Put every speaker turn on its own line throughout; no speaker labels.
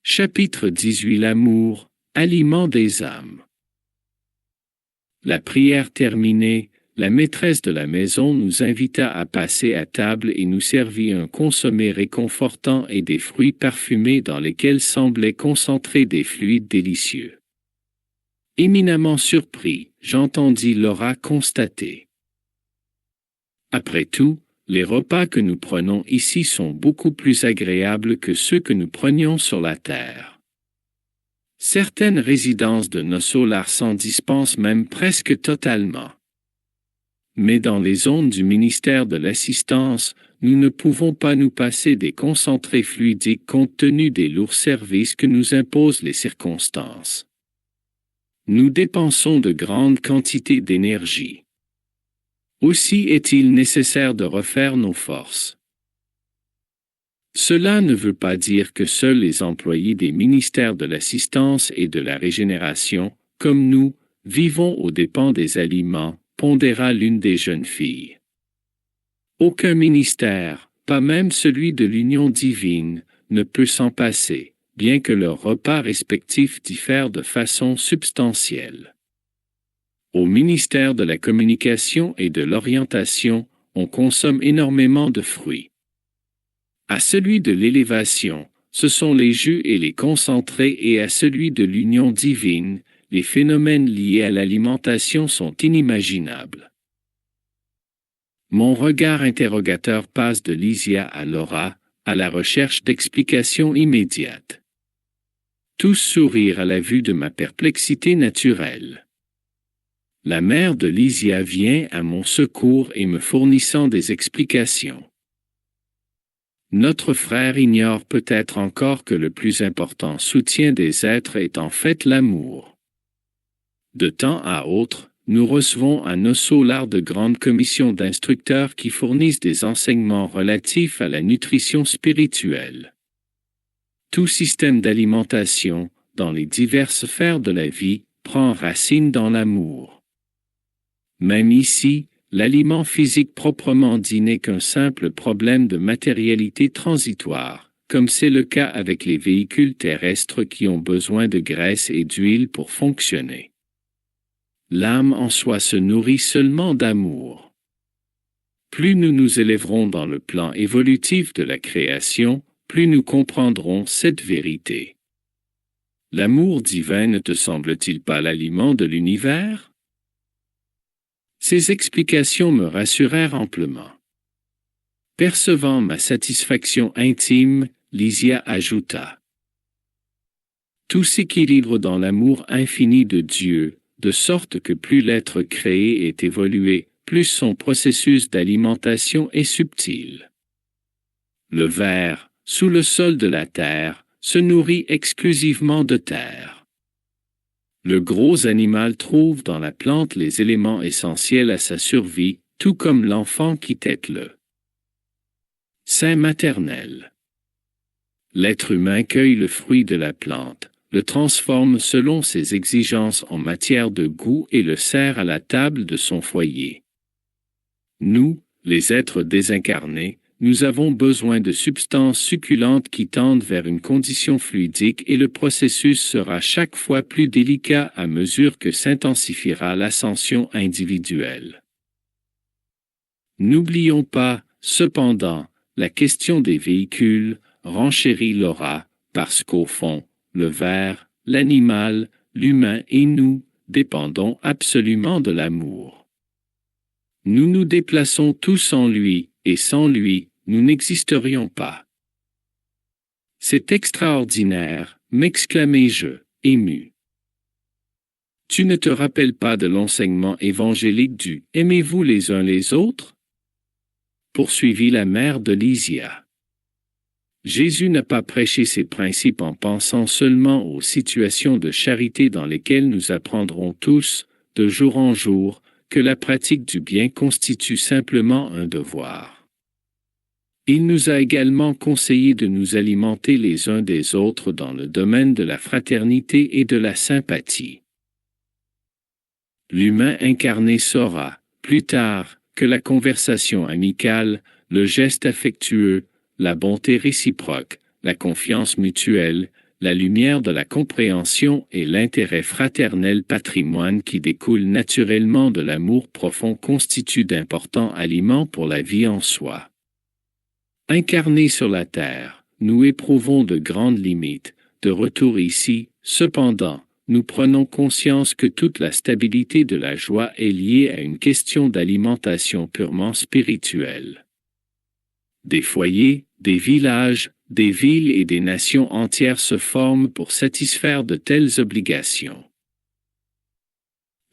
Chapitre 18 L'amour, aliment des âmes. La prière terminée, la maîtresse de la maison nous invita à passer à table et nous servit un consommé réconfortant et des fruits parfumés dans lesquels semblaient concentrés des fluides délicieux. Éminemment surpris, j'entendis Laura constater. Après tout, les repas que nous prenons ici sont beaucoup plus agréables que ceux que nous prenions sur la terre. Certaines résidences de Nosso-Lar s'en dispensent même presque totalement. Mais dans les zones du ministère de l'Assistance, nous ne pouvons pas nous passer des concentrés fluidiques compte tenu des lourds services que nous imposent les circonstances. Nous dépensons de grandes quantités d'énergie. Aussi est-il nécessaire de refaire nos forces. Cela ne veut pas dire que seuls les employés des ministères de l'Assistance et de la Régénération, comme nous, vivons aux dépens des aliments, pondéra l'une des jeunes filles. Aucun ministère, pas même celui de l'Union divine, ne peut s'en passer, bien que leurs repas respectifs diffèrent de façon substantielle. Au ministère de la Communication et de l'Orientation, on consomme énormément de fruits. À celui de l'élévation, ce sont les jus et les concentrés et à celui de l'union divine, les phénomènes liés à l'alimentation sont inimaginables. Mon regard interrogateur passe de Lysia à Laura, à la recherche d'explications immédiates. Tous sourirent à la vue de ma perplexité naturelle. La mère de Lysia vient à mon secours et me fournissant des explications. Notre frère ignore peut-être encore que le plus important soutien des êtres est en fait l'amour. De temps à autre, nous recevons à Nosso-Lar de grandes commissions d'instructeurs qui fournissent des enseignements relatifs à la nutrition spirituelle. Tout système d'alimentation, dans les diverses sphères de la vie, prend racine dans l'amour. Même ici, l'aliment physique proprement dit n'est qu'un simple problème de matérialité transitoire, comme c'est le cas avec les véhicules terrestres qui ont besoin de graisse et d'huile pour fonctionner. L'âme en soi se nourrit seulement d'amour. Plus nous nous élèverons dans le plan évolutif de la création, plus nous comprendrons cette vérité. L'amour divin ne te semble-t-il pas l'aliment de l'univers? Ces explications me rassurèrent amplement. Percevant ma satisfaction intime, Lysia ajouta. Tout s'équilibre dans l'amour infini de Dieu, de sorte que plus l'être créé est évolué, plus son processus d'alimentation est subtil. Le ver, sous le sol de la terre, se nourrit exclusivement de terre. Le gros animal trouve dans la plante les éléments essentiels à sa survie, tout comme l'enfant qui tète le sein maternel. L'être humain cueille le fruit de la plante, le transforme selon ses exigences en matière de goût et le sert à la table de son foyer. Nous, les êtres désincarnés, nous avons besoin de substances succulentes qui tendent vers une condition fluidique et le processus sera chaque fois plus délicat à mesure que s'intensifiera l'ascension individuelle. N'oublions pas, cependant, la question des véhicules, renchérit Laura, parce qu'au fond, le ver, l'animal, l'humain et nous dépendons absolument de l'amour. Nous nous déplaçons tous en lui, et sans lui, nous n'existerions pas. C'est extraordinaire, m'exclamai-je, ému. Tu ne te rappelles pas de l'enseignement évangélique du « Aimez-vous les uns les autres » poursuivit la mère de Lysia. Jésus n'a pas prêché ces principes en pensant seulement aux situations de charité dans lesquelles nous apprendrons tous, de jour en jour, que la pratique du bien constitue simplement un devoir. Il nous a également conseillé de nous alimenter les uns des autres dans le domaine de la fraternité et de la sympathie. L'humain incarné saura, plus tard, que la conversation amicale, le geste affectueux, la bonté réciproque, la confiance mutuelle, la lumière de la compréhension et l'intérêt fraternel patrimoine qui découle naturellement de l'amour profond constituent d'importants aliments pour la vie en soi. Incarnés sur la terre, nous éprouvons de grandes limites. De retour ici, cependant, nous prenons conscience que toute la stabilité de la joie est liée à une question d'alimentation purement spirituelle. Des foyers, des villages, des villes et des nations entières se forment pour satisfaire de telles obligations.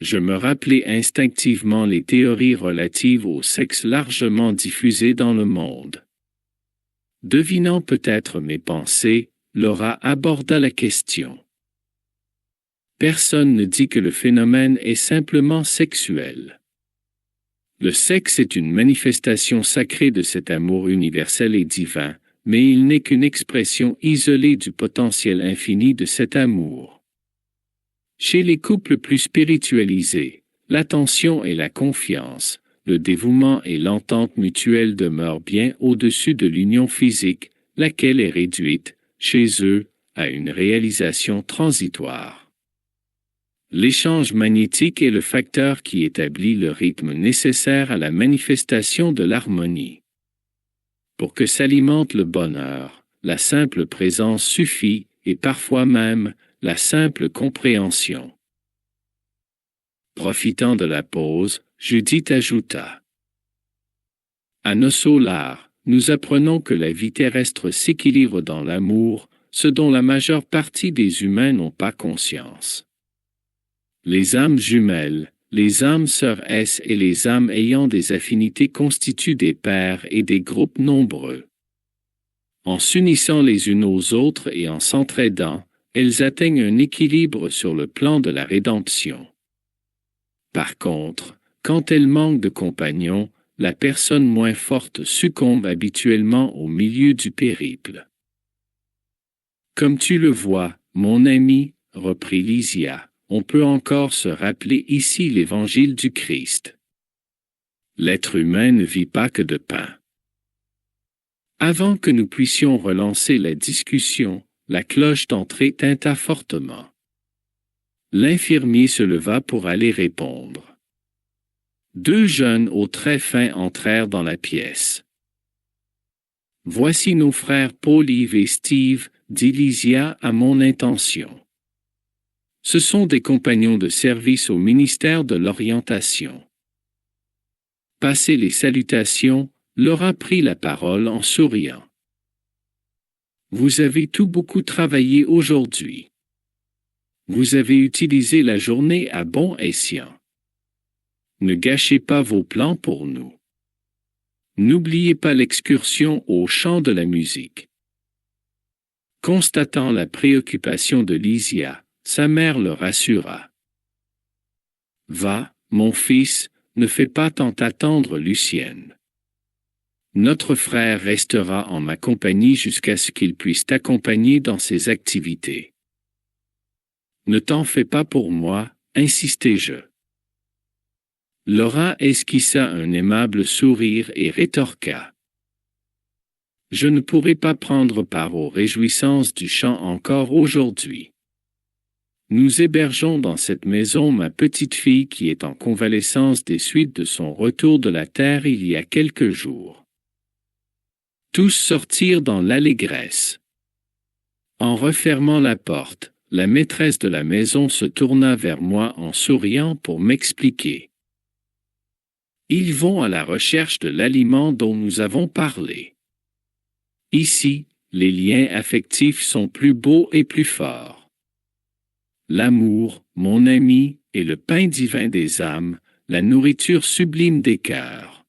Je me rappelais instinctivement les théories relatives au sexe largement diffusées dans le monde. Devinant peut-être mes pensées, Laura aborda la question. Personne ne dit que le phénomène est simplement sexuel. Le sexe est une manifestation sacrée de cet amour universel et divin, mais il n'est qu'une expression isolée du potentiel infini de cet amour. Chez les couples plus spiritualisés, l'attention et la confiance, le dévouement et l'entente mutuelle demeurent bien au-dessus de l'union physique, laquelle est réduite, chez eux, à une réalisation transitoire. L'échange magnétique est le facteur qui établit le rythme nécessaire à la manifestation de l'harmonie. Pour que s'alimente le bonheur, la simple présence suffit, et parfois même, la simple compréhension. Profitant de la pause, Judith ajouta. À nos solars, nous apprenons que la vie terrestre s'équilibre dans l'amour, ce dont la majeure partie des humains n'ont pas conscience. Les âmes jumelles, les âmes sœurs S et les âmes ayant des affinités constituent des paires et des groupes nombreux. En s'unissant les unes aux autres et en s'entraidant, elles atteignent un équilibre sur le plan de la rédemption. Par contre, quand elles manquent de compagnons, la personne moins forte succombe habituellement au milieu du périple. Comme tu le vois, mon ami, reprit Lysia, on peut encore se rappeler ici l'évangile du Christ. L'être humain ne vit pas que de pain. Avant que nous puissions relancer la discussion, la cloche d'entrée tinta fortement. L'infirmier se leva pour aller répondre. Deux jeunes aux traits fins entrèrent dans la pièce. « Voici nos frères Paul-Yves et Steve, dit Lysia à mon intention. Ce sont des compagnons de service au ministère de l'Orientation. » Passées les salutations, Laura prit la parole en souriant. « Vous avez tout beaucoup travaillé aujourd'hui. Vous avez utilisé la journée à bon escient. Ne gâchez pas vos plans pour nous. N'oubliez pas l'excursion au chant de la musique. » Constatant la préoccupation de Lysia, sa mère le rassura. « Va, mon fils, ne fais pas tant attendre Lucienne. Notre frère restera en ma compagnie jusqu'à ce qu'il puisse t'accompagner dans ses activités. Ne t'en fais pas pour moi, insistai-je. » Laura esquissa un aimable sourire et rétorqua. « Je ne pourrai pas prendre part aux réjouissances du chant encore aujourd'hui. Nous hébergeons dans cette maison ma petite-fille qui est en convalescence des suites de son retour de la terre il y a quelques jours. » Tous sortirent dans l'allégresse. En refermant la porte, la maîtresse de la maison se tourna vers moi en souriant pour m'expliquer. Ils vont à la recherche de l'aliment dont nous avons parlé. Ici, les liens affectifs sont plus beaux et plus forts. L'amour, mon ami, est le pain divin des âmes, la nourriture sublime des cœurs.